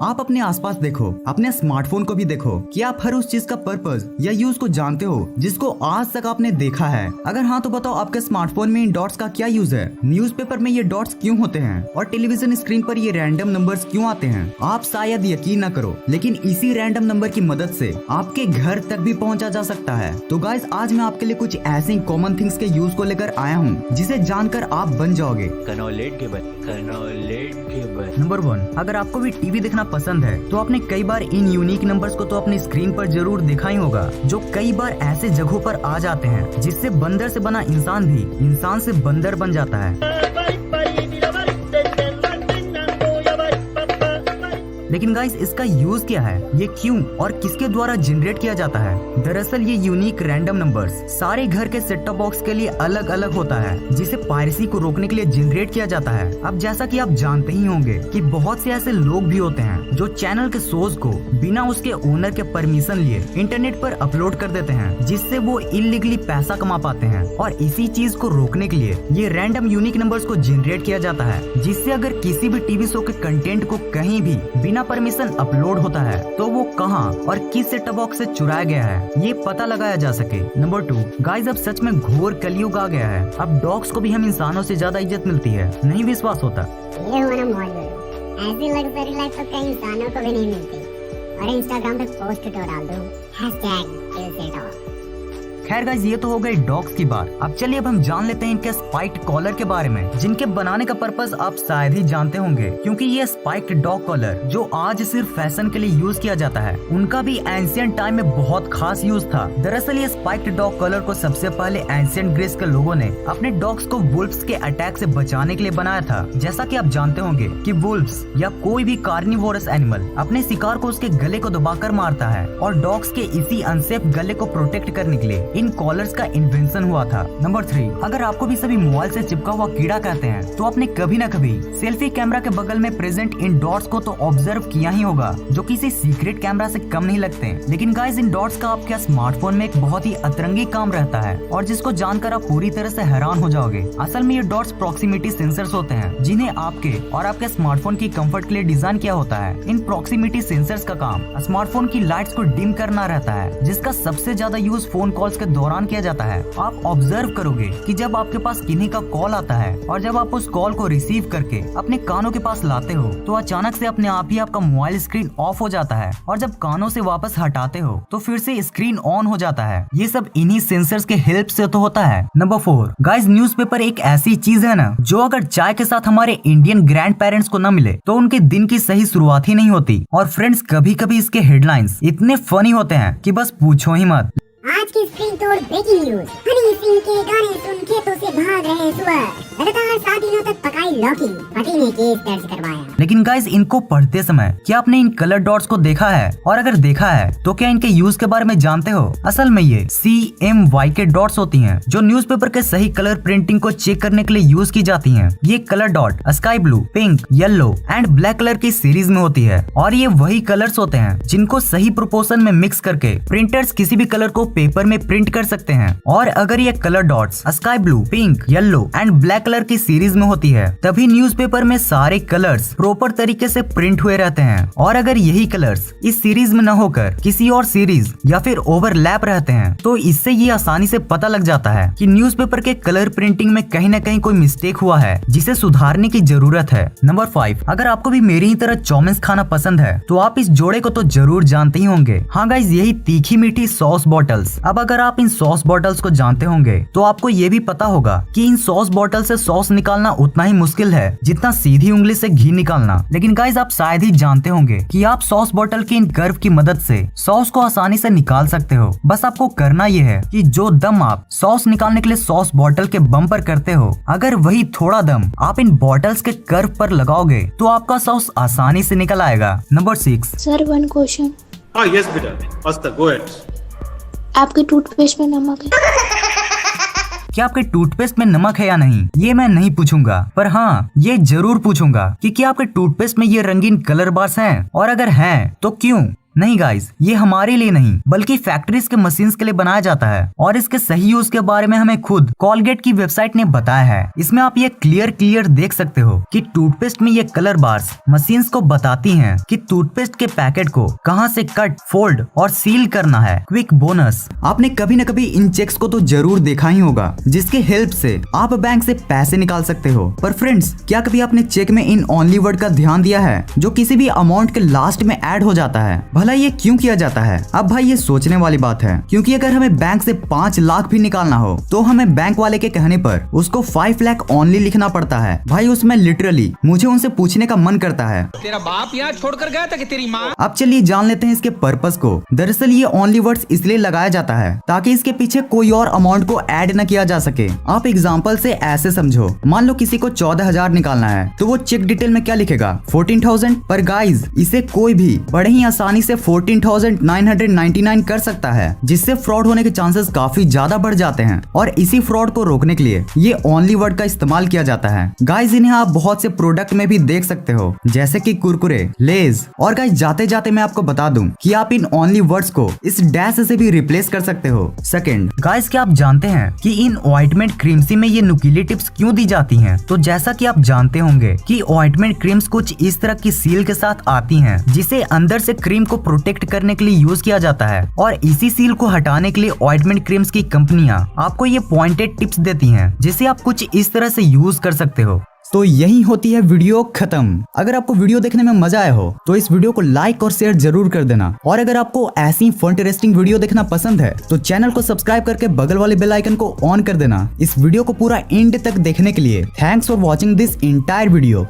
आप अपने आसपास देखो, अपने स्मार्टफोन को भी देखो कि आप हर उस चीज का पर्पस या यूज को जानते हो जिसको आज तक आपने देखा है। अगर हाँ तो बताओ आपके स्मार्टफोन में इन डॉट्स का क्या यूज है, न्यूज़पेपर में ये डॉट्स क्यों होते हैं और टेलीविजन स्क्रीन पर ये रैंडम नंबर्स क्यों आते हैं। आप शायद यकीन न करो लेकिन इसी रैंडम नंबर की मदद से आपके घर तक भी पहुंचा जा सकता है। तो गाइस आज मैं आपके लिए कुछ ऐसे कॉमन थिंग्स के यूज को लेकर आया हूँ जिसे जानकर आप बन जाओगे नंबर 1, अगर आपको भी टीवी देखना पसंद है तो आपने कई बार इन यूनिक नंबर्स को तो अपनी स्क्रीन पर जरूर देखा ही होगा, जो कई बार ऐसे जगहों पर आ जाते हैं जिससे बंदर से बना इंसान भी इंसान से बंदर बन जाता है। लेकिन गाइस इसका यूज क्या है, ये क्यों और किसके द्वारा जनरेट किया जाता है। दरअसल ये यूनिक रैंडम नंबर्स सारे घर के सेट टॉप बॉक्स के लिए अलग अलग होता है, जिसे पायरेसी को रोकने के लिए जनरेट किया जाता है। अब जैसा कि आप जानते ही होंगे कि बहुत से ऐसे लोग भी होते हैं जो चैनल के शोज को बिना उसके ओनर के परमिशन लिए इंटरनेट पर अपलोड कर देते हैं, जिससे वो इलीगली पैसा कमा पाते हैं। और इसी चीज को रोकने के लिए ये रैंडम यूनिक नंबर्स को जनरेट किया जाता है, जिससे अगर किसी भी टीवी शो के कंटेंट को कहीं भी बिना परमिशन अपलोड होता है तो वो कहां और किस सेट टॉप बॉक्स से चुराया गया है ये पता लगाया जा सके। नंबर 2, गाइस अब सच में घोर कलयुग आ गया है। अब डॉग्स को भी हम इंसानों से ज्यादा इज्जत मिलती है, नहीं विश्वास होता। ये हुआ ना मॉडल, ऐसी लग्जरी लाइफ तो कई इंसानों को भी नहीं मिलती। और इंस्टाग्राम पे पोस्ट तो डाल दो #DillSeTalk। खैर गाइस ये तो हो गई डॉग्स की बात। अब चलिए अब हम जान लेते हैं इनके स्पाइक्ड कॉलर के बारे में, जिनके बनाने का पर्पस आप शायद ही जानते होंगे, क्योंकि ये स्पाइक्ड डॉग कॉलर जो आज सिर्फ फैशन के लिए यूज किया जाता है, उनका भी एंशिएंट टाइम में बहुत खास यूज था। दरअसल ये स्पाइक्ड डॉग कॉलर को सबसे पहले एंशिएंट ग्रीस के लोगों ने अपने डॉग्स को वुल्फ्स के अटैक से बचाने के लिए बनाया था। जैसा कि आप जानते होंगे कि वुल्फ्स या कोई भी कार्निवोरस एनिमल अपने शिकार को उसके गले को दबाकर मारता है, और डॉग्स के इसी अनसेफ गले को प्रोटेक्ट करने के लिए इन कॉलर्स का इन्वेंशन हुआ था। नंबर 3, अगर आपको भी सभी मोबाइल से चिपका हुआ कीड़ा कहते हैं तो आपने कभी न कभी सेल्फी कैमरा के बगल में प्रेजेंट इन डॉट्स को तो ऑब्जर्व किया ही होगा, जो किसी सीक्रेट कैमरा से कम नहीं लगते। लेकिन गाइस इन डॉट्स का आपके स्मार्टफोन में एक बहुत ही अतरंगी काम रहता है, और जिसको जानकर आप पूरी तरह से हैरान हो जाओगे। असल में ये डॉट्स प्रॉक्सिमिटी सेंसर्स होते हैं, जिन्हें आपके और आपके स्मार्टफोन की कंफर्ट के लिए डिजाइन किया होता है। इन प्रॉक्सिमिटी सेंसर्स का काम स्मार्टफोन की लाइट्स को डिम करना रहता है, जिसका सबसे ज्यादा यूज फोन कॉल्स के दौरान किया जाता है। आप ऑब्जर्व करोगे कि जब आपके पास किन्हीं का कॉल आता है और जब आप उस कॉल को रिसीव करके अपने कानों के पास लाते हो तो अचानक से अपने आप ही आपका मोबाइल स्क्रीन ऑफ हो जाता है, और जब कानों से वापस हटाते हो तो फिर से स्क्रीन ऑन हो जाता है। ये सब इन्हीं सेंसर्स के हेल्प से तो होता है। नंबर 4, गाइस न्यूज़पेपर एक ऐसी चीज है ना, जो अगर चाय के साथ हमारे इंडियन ग्रैंड पेरेंट्स को न मिले तो उनके दिन की सही शुरुआत ही नहीं होती। और फ्रेंड्स कभी कभी इसके हेडलाइंस इतने फनी होते हैं कि बस पूछो ही मत। आज की स्क्रीन तोड़ ब्रेकिंग न्यूज, हनी सिंह के गाने सुन खेतों से भाग रहे सुअर, लगातार 7 दिनों तक पकाई लौकी, पति ने केस दर्ज करवाया। लेकिन गाइस इनको पढ़ते समय क्या आपने इन कलर डॉट्स को देखा है, और अगर देखा है तो क्या इनके यूज के बारे में जानते हो। असल में ये CMY के डॉट्स होती हैं, जो न्यूज़पेपर के सही कलर प्रिंटिंग को चेक करने के लिए यूज की जाती हैं। ये colour dot sky blue, pink, yellow and black colour की सीरीज में होती है, और ये वही कलर्स होते हैं जिनको सही प्रोपोर्शन में मिक्स करके प्रिंटर्स किसी भी कलर को पेपर में प्रिंट कर सकते हैं। और अगर ये colour dots sky blue, pink, yellow and black colour की सीरीज में होती है, तभी न्यूज़पेपर में सारे कलर्स प्रॉपर तरीके से प्रिंट हुए रहते हैं। और अगर यही कलर्स इस सीरीज में न होकर किसी और सीरीज या फिर ओवरलैप रहते हैं, तो इससे ये आसानी से पता लग जाता है कि न्यूज़पेपर के कलर प्रिंटिंग में कहीं न कहीं कोई मिस्टेक हुआ है, जिसे सुधारने की जरूरत है। नंबर 5, अगर आपको भी मेरी ही तरह चाउमीन खाना पसंद है तो आप इस जोड़े को तो जरूर जानते ही होंगे। हाँ गाइस, यही तीखी मीठी सॉस बॉटल्स। अब अगर आप इन सॉस बॉटल्स को जानते होंगे तो आपको ये भी पता होगा कि इन सॉस बॉटल से सॉस निकालना उतना ही मुश्किल है जितना सीधी उंगली से घी निकालना। लेकिन गाइस आप शायद ही जानते होंगे कि आप सॉस बॉटल की इन कर्व की मदद से सॉस को आसानी से निकाल सकते हो। बस आपको करना ये है कि जो दम आप सॉस निकालने के लिए सॉस बॉटल के बम पर करते हो, अगर वही थोड़ा दम आप इन बॉटल्स के कर्व पर लगाओगे तो आपका सॉस आसानी से निकल आएगा। Number 6, sir one question. Yes, बेटा, मस्त, go ahead. आपके टूथपेस्ट में नमक है? क्या आपके टूथपेस्ट में नमक है या नहीं, ये मैं नहीं पूछूंगा, पर हाँ ये जरूर पूछूंगा कि क्या आपके टूथपेस्ट में ये रंगीन कलर बार्स हैं, और अगर हैं तो क्यों। नहीं गाइस, ये हमारे लिए नहीं बल्कि फैक्ट्रीज के मशीन्स के लिए बनाया जाता है और इसके सही यूज के बारे में हमें खुद कोलगेट की वेबसाइट ने बताया है। इसमें आप ये क्लियर देख सकते हो कि टूथपेस्ट में ये कलर बार्स मशीन्स को बताती हैं कि टूथपेस्ट के पैकेट को कहां से कट, फोल्ड और सील करना है। क्विक बोनस, आपने कभी न कभी इन चेक्स को तो जरूर देखा ही होगा जिसके हेल्प से आप बैंक से पैसे निकाल सकते हो। पर फ्रेंड्स, क्या कभी आपने चेक में इन ओनली वर्ड का ध्यान दिया है जो किसी भी अमाउंट के लास्ट में ऐड हो जाता है? भला ये क्यों किया जाता है? अब भाई ये सोचने वाली बात है, क्योंकि अगर हमें बैंक से 5 लाख भी निकालना हो तो हमें बैंक वाले के कहने पर उसको 5 लाख ओनली लिखना पड़ता है। भाई उसमें लिटरली मुझे उनसे पूछने का मन करता है, तेरा बाप यहाँ छोड़कर गया था कि तेरी माँ? अब चलिए जान लेते हैं इसके पर्पस को। दरअसल ये ओनली वर्ड्स इसलिए लगाया जाता है ताकि इसके पीछे कोई और अमाउंट को ऐड न किया जा सके। आप एग्जांपल से ऐसे समझो, मान लो किसी को 14,000 निकालना है तो वो चेक डिटेल में क्या लिखेगा? 14,000। पर गाइज, इसे कोई भी बड़े ही आसानी से 14,999 कर सकता है, जिससे फ्रॉड होने के चांसेस काफी ज्यादा बढ़ जाते हैं। और इसी फ्रॉड को रोकने के लिए ये ओनली वर्ड का इस्तेमाल किया जाता है। गाइज, इन्हें आप बहुत से प्रोडक्ट में भी देख सकते हो, जैसे कि कुरकुरे, लेज। और गाइज, जाते जाते मैं आपको बता दूं कि आप इन ओनली वर्ड्स को इस डैश से भी रिप्लेस कर सकते हो। सेकंड, गाइज, क्या आप जानते हैं कि इन ऑइंटमेंट क्रीम्स में ये नुकीली टिप्स क्यों दी जाती हैं? तो जैसा कि आप जानते होंगे कि ऑइंटमेंट क्रीम्स कुछ इस तरह की सील के साथ आती हैं, जिसे अंदर से क्रीम को प्रोटेक्ट करने के लिए यूज किया जाता है। और इसी सील को हटाने के लिए ऑइंटमेंट क्रीम्स की कंपनियां आपको ये पॉइंटेड टिप्स देती हैं, जिसे आप कुछ इस तरह से यूज कर सकते हो। तो यही होती है वीडियो खत्म। अगर आपको वीडियो देखने में मजा आया हो तो इस वीडियो को लाइक और शेयर जरूर कर देना। और अगर आपको ऐसी इंटरेस्टिंग वीडियो देखना पसंद है तो चैनल को सब्सक्राइब करके बगल वाले बेल आइकन को ऑन कर देना। इस वीडियो को पूरा एंड तक देखने के लिए thanks for watching this entire video.